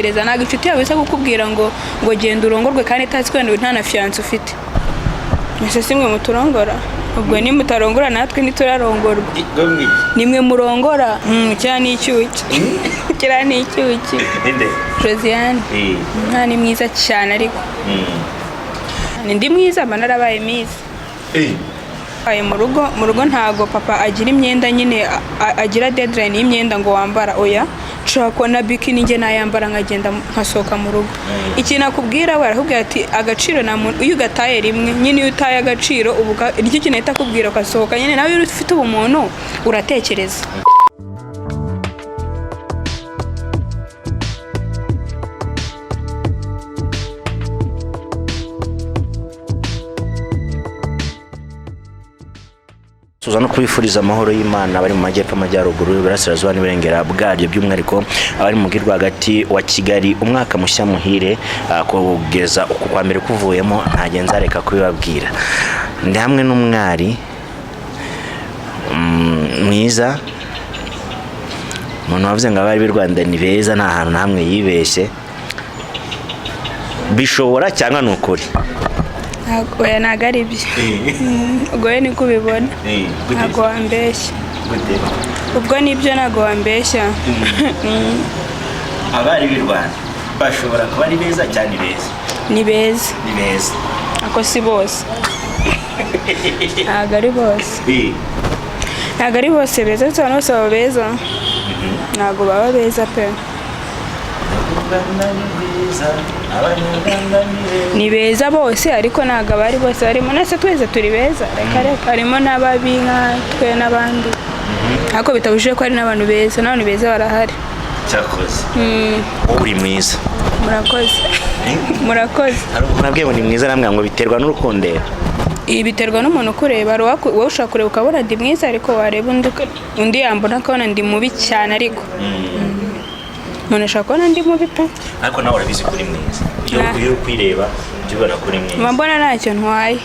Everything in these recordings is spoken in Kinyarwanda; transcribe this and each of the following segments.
Reza naga inshuti yawe isa kukubwira ngo genda urongorwe kandi itazi kwenda nta na fiance ufite. Ese simwe muturongora. Ubwo ni mutarongora natwe niturarongorwa. Nimwe murongora. Cyane icyuki. Kira ni icyuki. Inde. Josiane. Ni mwiza cyane ariko. Ndi mwiza manarabaye mwiza. Aye mu rugo ntago papa agira imyenda nyine agira deadline y'imyenda ngo wambara oya. Shaka na bikini nge nayambara nkagenda nkasoka mu rugo. Ikintu akubwira barakubwira ati agaciro na muntu uyu gataye rimwe nyine utaye agaciro ubuka iryo kintu ahita akubwira ukasohoka nyine nawe ufite ubumuntu uratekereza. Tuzano kubifuriza amahoro y'Imana bari mu majyepfo amajyaruguru y'Iburasirazuba n'Iburengera bwaryo by'umwihariko abari mu girwa hagati wa Kigali umwaka mushya muhire kugeza uko kwa mbere kuvuyemo ntagenza reka kubibabwira. Ndi hamwe n'umwari mwiza umuntu wavuze ngo abari b'i Rwanda ni beza nta hantu namwe yibeshye bishobora cyangwa n'ukuri. Oya nagari byo. Ugoye niko ubibona. Ntago wambeshya. Ubwo nibyo ntago wambeshya. Abari b'i Rwanda bashobora kuba ari beza cyane beza. Ni beza. Ni beza. Ako si bose. Nagari bose. Nagari bose beza cyane bose baba beza. Ntago baba beza pe. Ni beza bose ariko naga bari bose barimo nase twese turi beza reka harimo nababi nka twe nabandi ako bitabujije ko ari nabantu beza n'abantu beza barahari cyakoze uri mwiza murakoze nabwiye ngo ni mwiza namwe ngo biterwa n'urukundo biterwa n'umuntu kureba wowe ushaka kureba ukabona ndi mwiza ariko wareba undi yambona akabona ndi mubi cyane ariko Monashaka na ndi mubi pe ariko nawe urabizi kuri mwiza iyo kwireba byubona kuri mwiza mbona ntacyo ntwaye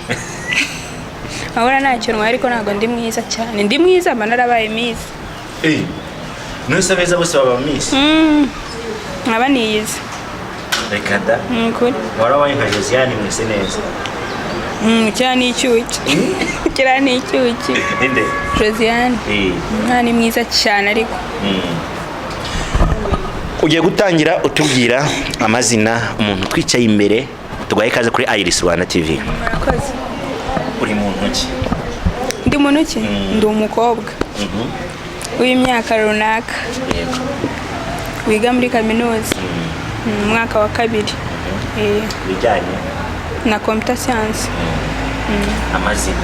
abona ntacyo ntwaye ariko ntago ndi mwiza cyane ndi mwiza manarabaye mwiza nose beza bose baba mwiza aba niyiza reka da kuri warabaye nka Josiane mwese neza cyane icyuki kira ni icyuki inde Josiane ni mwiza cyane ariko ugiye gutangira utubwira amazina umuntu twicaye imbere tugaye kaze kuri Iris Rwanda TV. Murakoze. Uri mu ntoki? Ndi mu ntoki? Ndi umukobwa. W'imyaka runaka. Wiga muri kaminuza. Mwaka wa kabiri. Bijyanye na computer science. Amazina.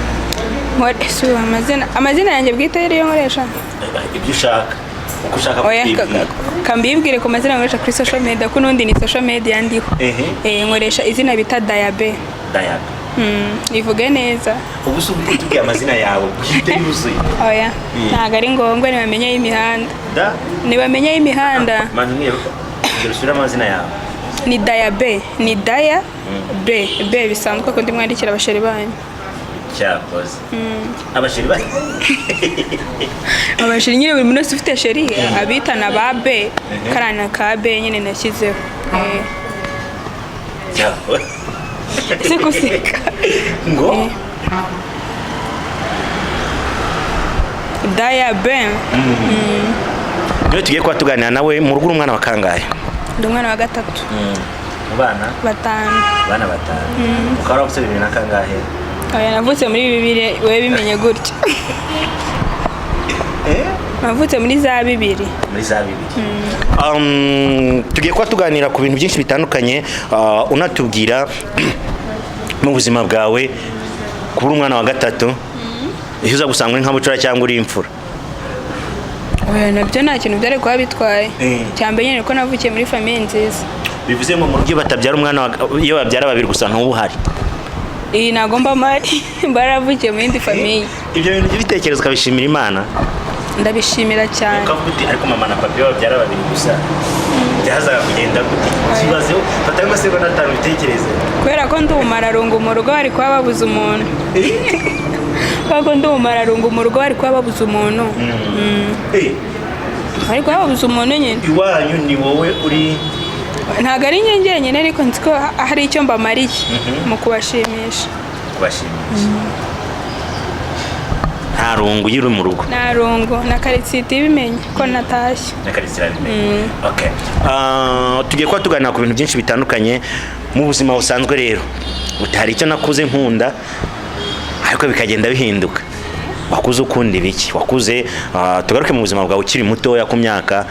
Amazina yanjye bwite yari yo nkoresha. Ibyo ushaka. Ukushaka kambibwire ku mazina nkoresha kuri social media ko nundi ni social media ndiho nkoresha izina bita Dayabae ivuge neza ubu se ubutubwiye amazina yawe bwite yuzuye oya ntago ari ngombwa nibamenye y'imihanda nibamenye y'imihanda manumwe gerusura amazina yawe ni Dayabae ni Dayabae bisanzwe ko ndi mwandikira abasheri banyu cyakoze abasheri bari abasheri nyine buri muntu ufite sheri abitana babe karana kabe nyine nashyizeho cyakoze sekusika ngo Dayabae niyo tugiye kuba tuganira nawe mu rugo umwana wa kangahe ndi umwana wa 3 bana 5 bana 5 ukaba ufite 2 na kangahe Oya navutse muri 2 wewe bimenye gutya. Navutse muri za 2. Muri za 2. Tugiye kwa tuganira ku bintu byinshi bitandukanye unatubwira mu buzima bwawe kuri umwana wa 3 iyo uza gusanga nka bucura cyangwa uri imfura. Oya nabyo nta kintu byari kwa bitwaye. Cyambe nyine ko navukiye muri famille nziza. Bivuze ngo mu rugo batabyara umwana iyo babyara 2 gusa ntubuhari. Nagomba mari baravukiye mu yindi famille. Ibyo bintu by'ibitekerezo kabishimira Imana. Ndabishimira cyane. Ukavuga ariko mama na papa babyara 2 gusa. Byazaga kugenda gute? Kibazo fataye amasegonda 5 bitekereze. Kwera ko ndumararungu mu rugo ari kwa babuza umuntu. Bako ndumararungu mu rugo ari kwa babuza umuntu. Ari kwa babuza umuntu nyine. Iwanyu ni wowe uri ntabwo ari njye nyine ariko nzi ko hari icyo mbamariye mu kubashimisha. nta rungu uri mu rugo? Nta rungu, na karitsiti ibimenye ko natashye. Na karitsiti ibimenye. Okay. Tugiye kuba tuganira ku bintu byinshi bitandukanye mu buzima busanzwe rero. Hari icyo nakuze nkunda ariko bikagenda bihinduka. Wakuze ukunda ibiki? Wakuze tugaruke mu buzima bwawe ukiri mutoya ku myaka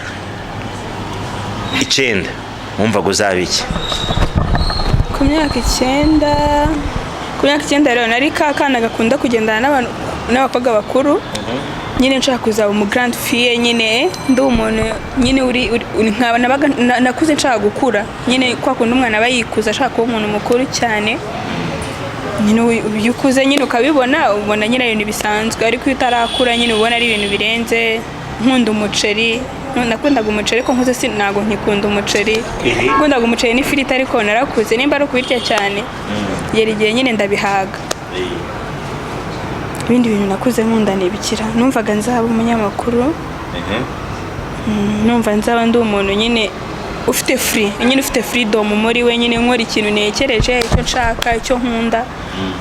9. Wumvaga uzaba iki? Ku myaka 9, rero nari kakana gakunda kugendana n'abakobwa bakuru. Nyine nshaka kuzaba umu grand fille, nyine ndi umuntu nyine nakuze nshaka gukura. Nyine kwa kundi umwana aba yikuza ashaka kuba umuntu mukuru cyane. Nyine uyukuze nyine ukabibona, ubona nyine ibintu bisanzwe, ariko utarakura nyine ubona ari ibintu birenze. Nkunda umuceri, nakundaga umuceri ko nkuze sinago nkikunda umuceri. Nkundaga umuceri n'ifiriti ariko narakuze nimba ari ukubirya cyane. Yeri gihe nyine ndabihaga. Ibindi bintu nakuze nkunda nibikira. Numvaga nzaba umunyamakuru. Numva nzaba ndi umuntu nyine ufite free, nyine ufite freedom muri we, nyine nkora ikintu nekereje, icyo nshaka, icyo nkunda.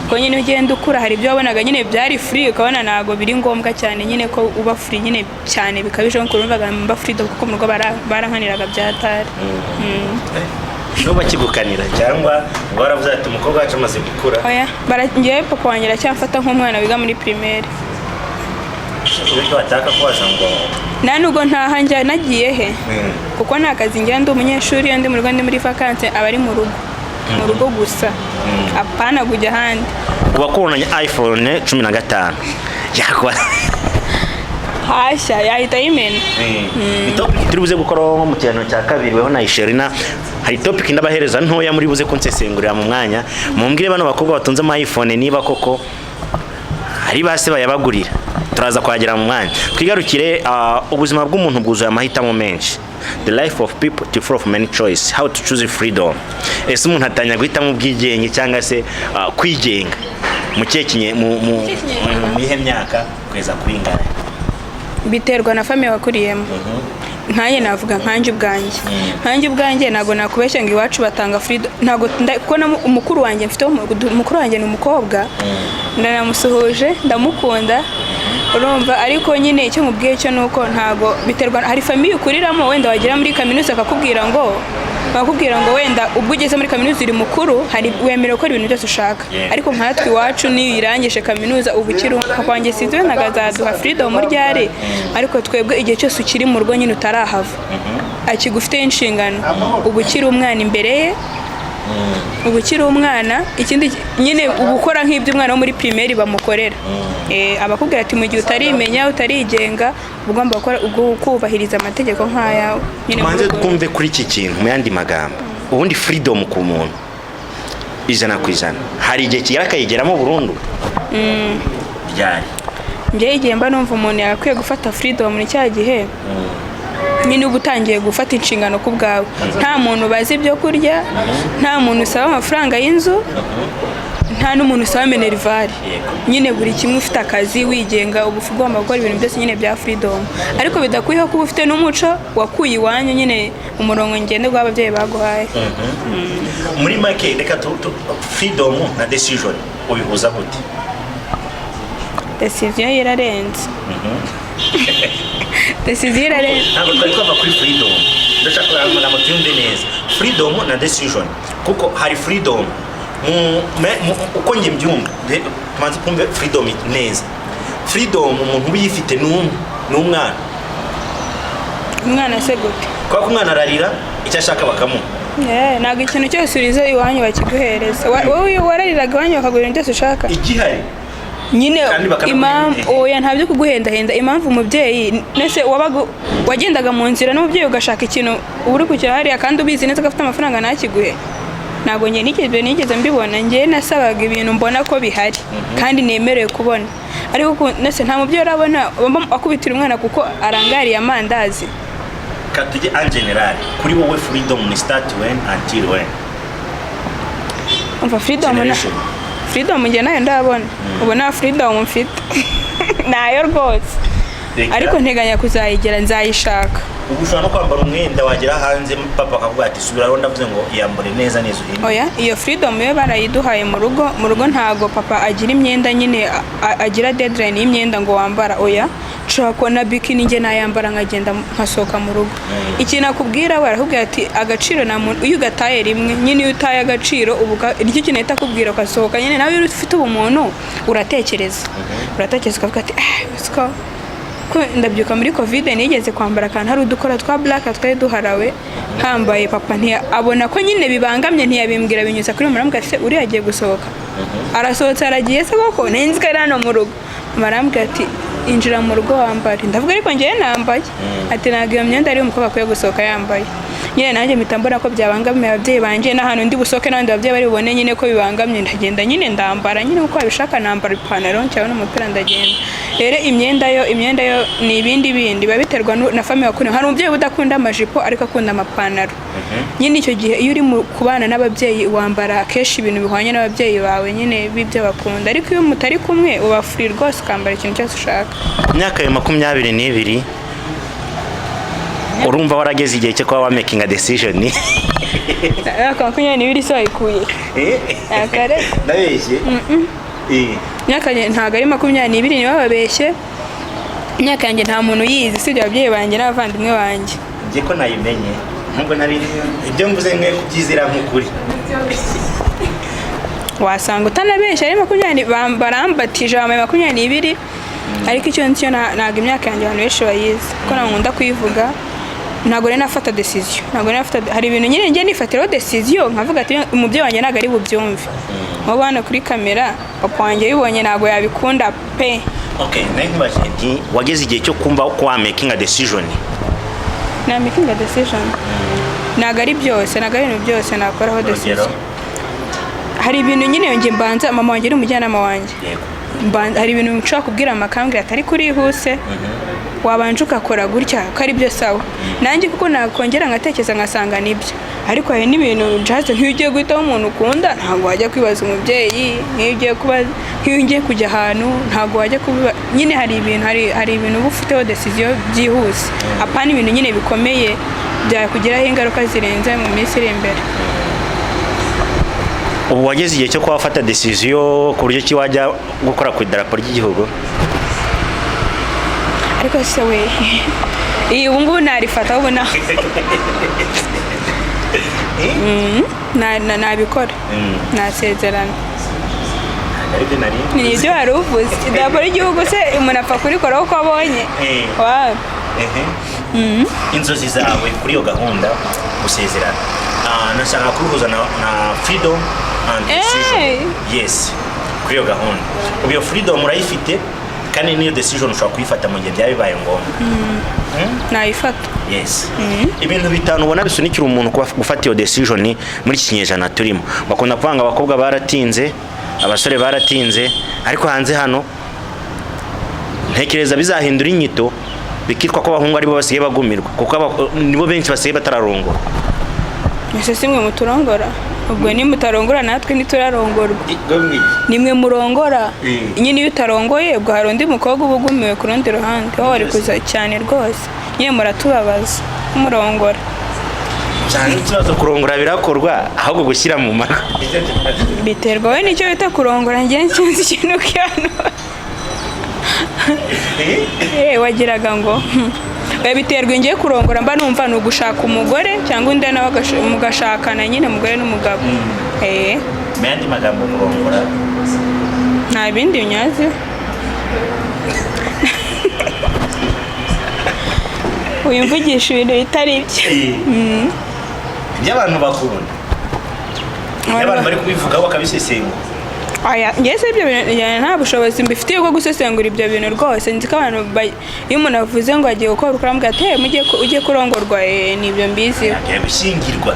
Ko nyine ugenda ukura hari ibyo wabonaga nyine byari free, ukabona nago biri ngombwa cyane nyine ko uba free nyine cyane bikabije nko kurumvaga mba freedom kuko mu rugo barankaniraga byatari. Nuba kigukanira cyangwa ngo waravuze ati umukobwa wacu amaze gukura? Oya, barangiye papa wanjye aracyamfata nk'umwana wiga muri primaire. Ubwo wataka kwaza ngo nanugo ntaha njya nagiye he? Kuko nta kazi ngira ndi umunyeshuri ndi mu rugo ndi muri vacances abari mu rugo. Mu rugo gusa. Apana kujya handi. Ubakubonanye iPhone 15. Yakwa Hasha yahita yimena. Topic turi buze gukora mu cyano cya kabiri weho na Isherina. Hari topic ndabahereza ntoya muri buze kunsesengurira mu mwanya. Mumbwire bano bakobwa batunze ama iPhone niba koko hari base bayabagurira. Turaza kwagera mu mwanya. Twigarukire ubuzima bw'umuntu bwuzuye amahitamo menshi. The life of people is full of many choices. How to choose freedom. Ese umuntu atanya guhitamo ubwigenge cyangwa se kwigenga mu cyekinye mu ihe myaka kweza kwingana? Biterwa na famille wakuriyemo. Nkaye navuga nkanje ubwanjye nago nakubeshya ngo iwacu batanga freedom. Nago kuko umukuru wanjye mfite umukuru wanjye ni umukobwa. Ndanamusuhuje ndamukunda. Urumva ariko nyine icyo mubwiye cyo nuko ntago biterwa. Hari famille ukuriramo wenda wagira muri kaminuza bakakubwira ngo wenda ubwo ugeze muri kaminuza iri mukuru hari wemerewe ko ibintu byose ushaka. Ariko nkatwe iwacu ni irangije kaminuza ubukiri kwanjye sinzwe nagazaduha freedom muri ryari, ariko twebwe igihe cyose ukiri mu rugo nyine utarahava akigufite inshingano ubukiri umwana imbere ye. Ubukiri umwana ikindi nyine ubukora nk'ibyo umwana wo muri primaire bamukorera. Abakubwira ati mu gihe utarimenya utarigenga ugomba gukora kubahiriza amategeko nk'ayawe. Manze twumve kuri iki kintu mu yandi magambo. Ubundi freedom ku muntu 100%. Hari igihe kiyakayigeramo burundu? Byari. Ngiye igihe mba numva umuntu yakwiye gufata freedom muri cya gihe. Nyine ubutangiye gufata inshingano ku bwawe. Nta muntu bazi ibyo kurya, nta muntu usaba amafaranga y'inzu, nta n'umuntu usaba minerval. Nyine buri kimwe ufite akazi wigenga ubu ugomba gukora ibintu byose nyine bya freedom. Ariko bidakwiye ko ufite n'umuco wakuye iwanyu nyine umurongo ngende gw'ababyeyi baguhaye. Muri make reka freedom na decision ubihuza gute? Decision yararenze. Decision yararenze. Ntabwo twari kwava kuri freedom. Ndashaka amagambo tuyumve neza. Freedom na decision. Kuko hari freedom uko nge mbyumva manzi kumve freedom neza. Freedom umuntu uyifite n'umwana. Umwana se gute? Kwa umwana ararira icyo ashaka bakamuha. Ntabwo ikintu cyose urize iwanyu bakiguhereza. Wowe warariraga iwanyu bakagura ibintu byose ushaka. Igihari nyine oya ntabyo kuguhendahenda. Impamvu umubyeyi nese wagendaga mu nzira n'umubyeyi ugashaka ikintu uri kukira hariya kandi ubizi neza ko afite amafaranga ntakiguhe. Ntabwo njye nigeze mbibona. Njye nasabaga ibintu mbona ko bihari kandi nemerewe kubona. Ariko nese nta mubyeyi urabona akubitira umwana kuko arangariye amandazi. Katuje en general kuri wowe freedom ni start when until when? Umva freedom njye nayo ndabona. Ubu nta freedom mfite nayo rwose, ariko nteganya kuzayigera nzayishaka. ubu ushobora no kwambara umwenda wagera hanze papa akavuga ati subiraho ndavuze ngo yambure neza neza uhinde. Oya, iyo freedom yo barayiduhaye mu rugo ntago papa agira imyenda nyine agira deadline y'imyenda ngo wambara. Oya, nshobora kubona bikini njye nayambara nkagenda nkasohoka mu rugo. Ikintu akubwira barakubwira ati agaciro na muntu iyo ugataye rimwe nyine iyo utaye agaciro ubu iryo kintu ahita akubwira ukasohoka nyine nawe iyo ufite ubumuntu uratekereza ukavuga ati siko ko ndabyuka muri covid nigeze kwambara akantu hari udukora twa black twari duharawe hambaye papa abona ko nyine bibangamye ntiyabimbwira binyuza kuri murambwa se uri yagiye gusohoka arasohotse aragiye se koko nenzwe rano mu rugo marambwa ati injira mu rugo wambare ndavuga ariko ngiye nambaye ati ntabwo iyo myenda ari umukobwa akwiye gusohoka yambaye nyine nanjye mitambona ko byabangamiye ababyeyi banje n'ahantu ndi busohoke n'abandi babyeyi bari bubone nyine ko bibangamye ndagenda nyine ndambara nyine uko babishaka nambara ipantaro cyangwa n'umupira ndagenda. Rero imyenda yo ni ibindi biba biterwa na famille wakunda. Hari umubyeyi udakunda amajipo ariko akunda amapantaro nyine icyo gihe iyo uri kubana n'ababyeyi wambara kenshi ibintu bihwanye n'ababyeyi bawe nyine bibyo bakunda, ariko iyo mutari kumwe uba free rwose ukambara ikintu cyose ushaka. Imyaka ya 22 urumva warageze igihe cyo kuba wa making a decision. Akakunya ni biri so ikuye akare ndabeshye myaka ntago ari 22 ni bababeshye. Imyaka yanjye nta muntu yizi sibyo ababyeyi banjye n'abavandimwe banjye ngiye ko nayimenye nubwo nari ibyo mvuze mwe kubyizira nk'ukuri wasanga utanabeshye ari 20 barambatije amaye 22 ariko icyo nicyo ntago imyaka yanjye abantu benshi bayizi ko nkunda kuyivuga. Ntago rero nafata decision hari ibintu nyine ngiye nifatiraho decision nkavuga ati umubyeyi wanjye ntago ari bubyumve mu bana kuri kamera papa wanjye yibonye ntago yabikunda pe. Okay, nkubaje ati wageze igihe cyo kumva ko wa making a decision. Na making a decision ntago ari byose ntago ari ibintu byose nakoraho decision. Hari ibintu nyine yongeye mbanza mama wanjye ari umujyanama wanjye hari ibintu nshaka kubwira amakambwe atari kuri huse wabanje ukakora gutya ko ari byo sawa nanjye kuko nakongera ngatekereza ngasanga nibyo, ariko hari n'ibintu just nk'iyo ugiye guhitamo umuntu ukunda ntabwo wajya kwibaza umubyeyi, nk'iyo ugiye kujya ahantu ntabwo wajya kubiba nyine. Hari ibintu uba ufiteho decision byihuse apana ibintu nyine bikomeye byakugiraho ingaruka zirenze mu minsi iri imbere. Ubu wageze igihe cyo kuba wafata decision ku buryo ki wajya gukora ku idarapo ry'igihugu. Ariko se we ubu ngubu narifata ubu nabikora nasezerana ni ibyo wari uvuze. Idarapo ry'igihugu se umuntu apfa kurikora uko abonye. Inzozi zawe kuri iyo gahunda gusezerana nashaka kuruhuza na freedom and decision. Yes, kuri iyo gahunda ubu iyo freedom urayifite kandi niyo decision ushobora kuyifata mu gihe byabaye ngombwa. Nayifata. Yes. Ibintu bitanu ubona bisunikira umuntu gufata iyo decision muri kinyejana turimo. Bakunda kwanga abakobwa baratinze, abasore baratinze, ariko hanze hano ntekereza bizahindura inyito bikitwa ko abahungu ari bo basigaye bagumirwa kuko nibo benshi basigaye batararongora. Ese simwe muturongora ubwo ni mutarongora natwe niturarongorwa nimwe murongora nyine iyo utarongoye ubwo hari undi mukobwa ubugumiwe ku rundi ruhande aho wari kuza cyane rwose nyine muratubabaza kumurongora cyane. Ikibazo kurongora birakorwa ahubwo gushyira mu mara biterwa we nicyo bita kurongora njye nsinzi ikintu cyano wagiraga ngo biterwa ngiye kurongora mba numva ni ugushaka umugore cyangwa undi nawe mugashakana nyine umugore n'umugabo. Mendi magambo kurongora nta bindi unyaze uyumvugisha ibintu bitari byo by'abantu bakunda abantu bari kubivuga bakabisesengura. Ngese ibyo bintu nta bushobozi mbifitiye bwo gusesengura ibyo bintu rwose. Nzi ko abantu iyo umuntu avuze ngo agiye gukora ukurambwa ate ugiye kurongorwa nibyo mbizi agiye gushyingirwa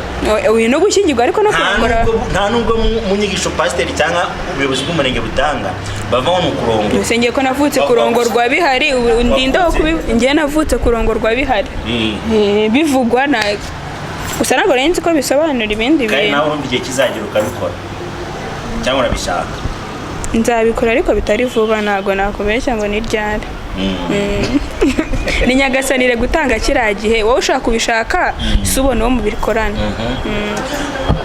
uyu no gushyingirwa ariko no kurongora nta nubwo mu nyigisho pasiteri cyangwa ubuyobozi bw'umurenge butanga bavaho mu kurongora. Ngiye ko navutse kurongorwa bihari ndinda ngiye navutse kurongorwa bihari bivugwa na gusa ntabwo nzi ko bisobanura ibindi bintu. Kandi nawe urumva igihe kizagira ukabikora cyangwa urabishaka. nzabikora ariko bitari vuba, ntago nakubeshya ngo ni ryari. Ni nyagasanire gutanga kiriya gihe, wowe ushaka kubishaka si ubona uwo mubikorana.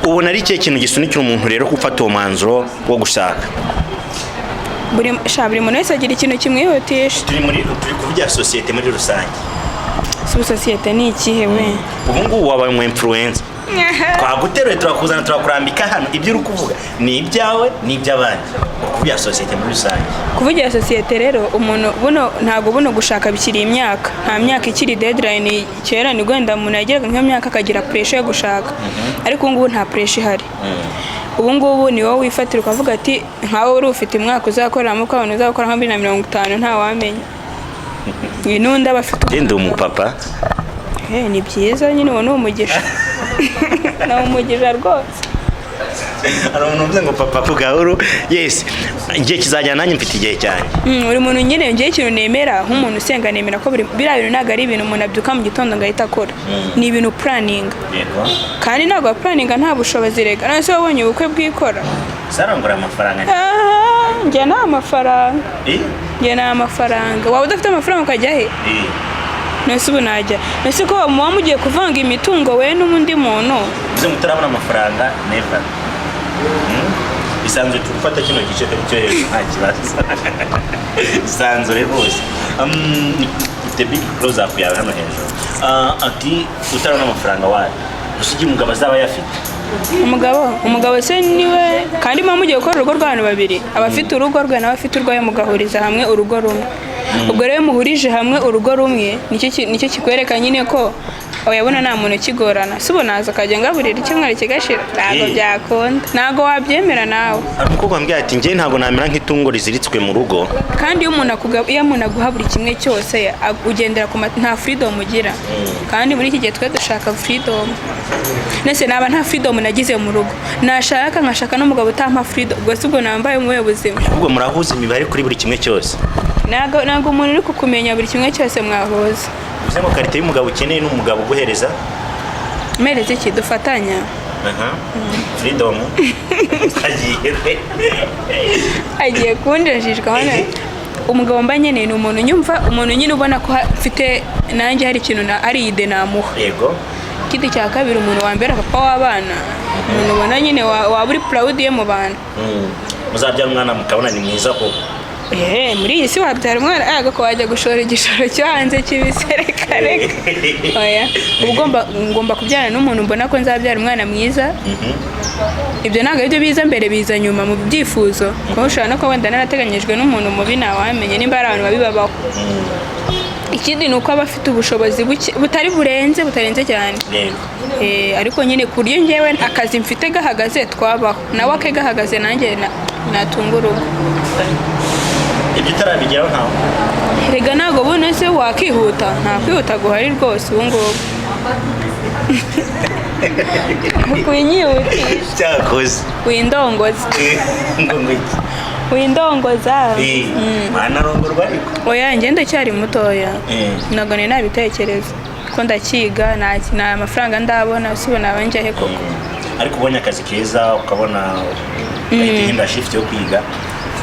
ubona ari ikihe kintu gisunikira umuntu rero gufata uwo mwanzuro wo gushaka? buri muntu wese agira ikintu kimwihutisha. turi kuvugira sosiyete muri rusange. si sosiyete ni ikihe we? ubu ngubu wabaye umu influencer, twaguteruye turakuzana turakurambika hano, ibyo uri kuvuga ni ibyawe ni iby'abandi. kuvugira sosiyete muri rusange. kuvugira sosiyete rero umuntu ntabwo buno gushaka bikiri imyaka, nta myaka ikiri deadline. Kera ni gwenda umuntu yageraga nk'imyaka akagira pressure yo gushaka, ariko ubu ngubu nta pressure ihari. ubu ngubu ni wowe wifatira ukavuga ati nkawe uri ufite umwaka uzakoreramo ko abantu uzakora nka 2050 nta wamenya. n'undi aba afite ndi umupapa. ni byiza nyine, uwo ni umugisha. ni umugisha rwose. hari umuntu uvuze ngo papa kugahuru. Yes, igihe kizajya nanjye mfite igihe cyanjye. Uri muntu nyine ngiye ikintu nemera nk'umuntu usenga, nemera ko biriya bintu ntabwo ari ibintu umuntu abyuka mu gitondo ngo ahita akora. ni ibintu planning. kandi ntabwo planning nta bushobozi rega. none se wabonye ubukwe bwikora sarangura amafaranga. njye nta mafaranga. njye nta mafaranga. waba udafite amafaranga ukajya he? nese ubu najya. nese ko muba mugiye kuvanga imitungo we n'undi muntu uze mutarabona amafaranga never. bisanzwe tufata kino gice cyo hejuru nta kibazo. bisanzwe rwose. ufite big close up yawe hano hejuru. ati utarabona amafaranga wayo usigi umugabo azaba yafite. umugabo se niwe kandi muba mugiye gukora urugo rw'abantu babiri, abafite urugo rwe n'abafite urwaye mugahuriza hamwe urugo rumwe. ubwo rero muhurije hamwe urugo rumwe nicyo kikwereka nyine ko uyabona nta muntu ukigorana. si ubonaza akajya ngaburira icyumweru kigashira, ntabwo byakunda, ntabwo wabyemera nawe. umukobwa mbwira ati njye ntabwo namera nk'itungo riziritswe mu rugo. kandi iyo umuntu aguha buri kimwe cyose ugendera ku nta freedom ugira. kandi muri iki gihe twe dushaka freedom. nese naba nta freedom nagize mu rugo, nashaka nkashaka n'umugabo utampa freedom, ubwo si ubwo nambaye umuhe buzima. ubwo murahuza imibare kuri buri kimwe cyose. ntabwo umuntu uri kukumenya buri kimwe cyose mwahuza. uvuze ngo karite y'umugabo ukeneye n'umugabo uguhereza mereze iki dufatanya. freedom. agiye kundejijwe hano. umugabo mba nkeneye ni umuntu nyumva, umuntu nyine ubona ko afite nanjye hari ikintu ari ide namuha. yego. ikindi cya kabiri, umuntu wambera papa w'abana, umuntu ubona nyine waba uri proud ye mu bantu. muzabyara umwana mukabona ni mwiza koko. muri iyi si wabyara umwana ayaga ko wajya gushora igishoro cyo hanze cy'ibiserekareka. oya, ngomba kubyara n'umuntu mbona ko nzabyara umwana mwiza. ibyo ntabwo ari byo biza mbere, biza nyuma mu byifuzo. kuko ushobora no kuba wenda narateganyijwe n'umuntu mubi ntawamenye nimba ari abantu babi babaho. ikindi ni uko aba afite ubushobozi butarenze cyane. ariko nyine ku buryo njyewe akazi mfite gahagaze twabaho, nawe ake gahagaze nanjye natunga urugo. ibyo utarabigeraho ntawe. rega ntabwo bune se wakihuta, nta kwihuta guhari rwose ubu ngubu. kunyihutisha cyakoze windongoza. windongoza. mwanarongorwa ariko. oya njye ndacyari mutoya, ntabwo nari nabitekereza ko ndakiga, nta amafaranga ndabona, usibona abanje he koko. ariko ubonye akazi keza ukabona ugahita shift yo kwiga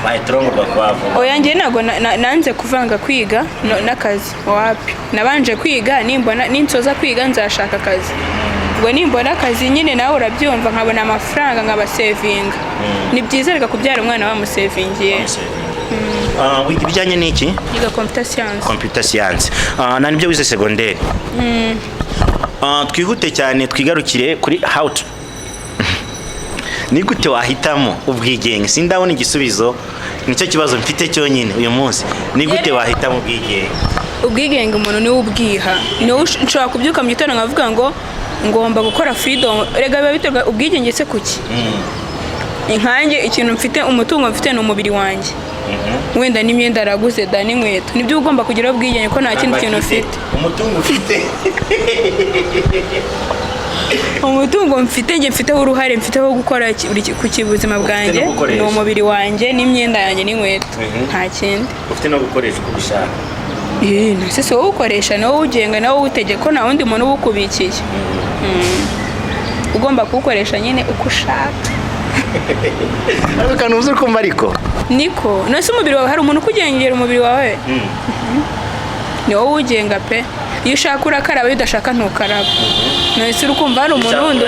bahitorongorwa kwavo. oya njye ntabwo nanze kuvanga kwiga n'akazi. wapi, nabanje kwiga, ninsoza kwiga nzashaka akazi. ubwo nimbona akazi nyine nawe urabyumva, nkabona amafaranga nkabasevinga. ni byiza reka kubyara umwana bamusevingiye. wiga ibijyanye n'iki? yiga computer science. computer science. nibyo wize secondaire. twihute cyane twigarukire kuri how to. ni gute wahitamo ubwigenge? sindabona igisubizo, nicyo kibazo mfite cyonyine uyu munsi. ni gute wahitamo ubwigenge? ubwigenge umuntu niwe ubwiha. nshobora kubyuka mu gitondo nkavuga ngo ngomba gukora freedom. rega biba biterwa ubwigenge se kuki. inkange ikintu mfite, umutungo mfite ni umubiri wanjye. wenda n'imyenda araguze da n'inkweto, nibyo ugomba kugira ubwigenge ko nta kindi kintu ufite. umutungo ufite. umutungo mfite, njye mfiteho uruhare, mfiteho gukora ku kibuzima bwanjye, ni umubiri wanjye n'imyenda yanjye n'inkweto, nta kindi. ufite no gukoresha uko ubishaka. nase si wowe ukoresha, ni wowe ugenga, ni wowe uwutegeka, nta wundi muntu uwukubikiye. ugomba kuwukoresha nyine uko ushaka. ariko kantu uzi ukumva ariko niko nose umubiri wawe hari umuntu ukugengera umubiri wawe ni wowe uwugenga pe iyo ushaka urakaraba iyo udashaka ntukaraba nose urukumva hari umuntu wundi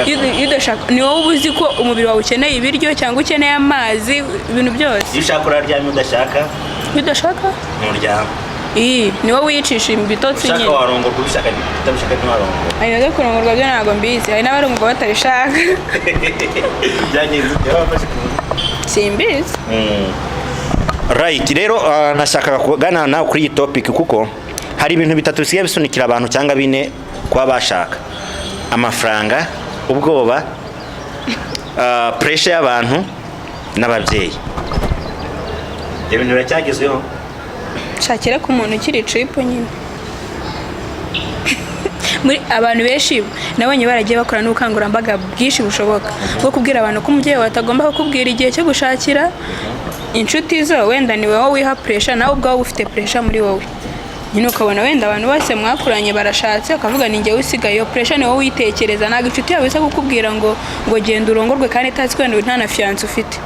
iyo udashaka ni wowe uzi ko umubiri wawe ukeneye ibiryo cyangwa ukeneye amazi ibintu byose iyo ushaka uraryama iyo udashaka nturyama ni wowe wiyicisha ibitotsi nyine ushaka warongorwa ubishaka utabishaka ntiwarongorwa hari nazo kurongorwa byo ntabwo mbizi hari n'abarongorwa batabishaka byagenze byabafashe simbizi right rero nashakaga kuganira nawe kuri iyi topic kuko hari ibintu bitatu bisigaye bisunikira abantu cyangwa bine kuba bashaka amafaranga ubwoba pressure y'abantu n'ababyeyi ibyo bintu biracyagezweho shakira ku muntu ukiri trip nyine muri abantu benshi nabonye baragiye bakora n'ubukangurambaga bwinshi bushoboka bwo kubwira abantu ko umubyeyi atagomba kukubwira igihe cyo gushakira inshuti zo wenda ni wowe wiha pressure nawe ubwawe ufite pressure muri wowe nyine ukabona wenda abantu bose mwakuranye barashatse ukavuga ni njye usigaye iyo pressure ni wowe uyitekereza ntabwo inshuti yawe isa kukubwira ngo genda urongorwe kandi itazi ko wenda nta na fiance ufite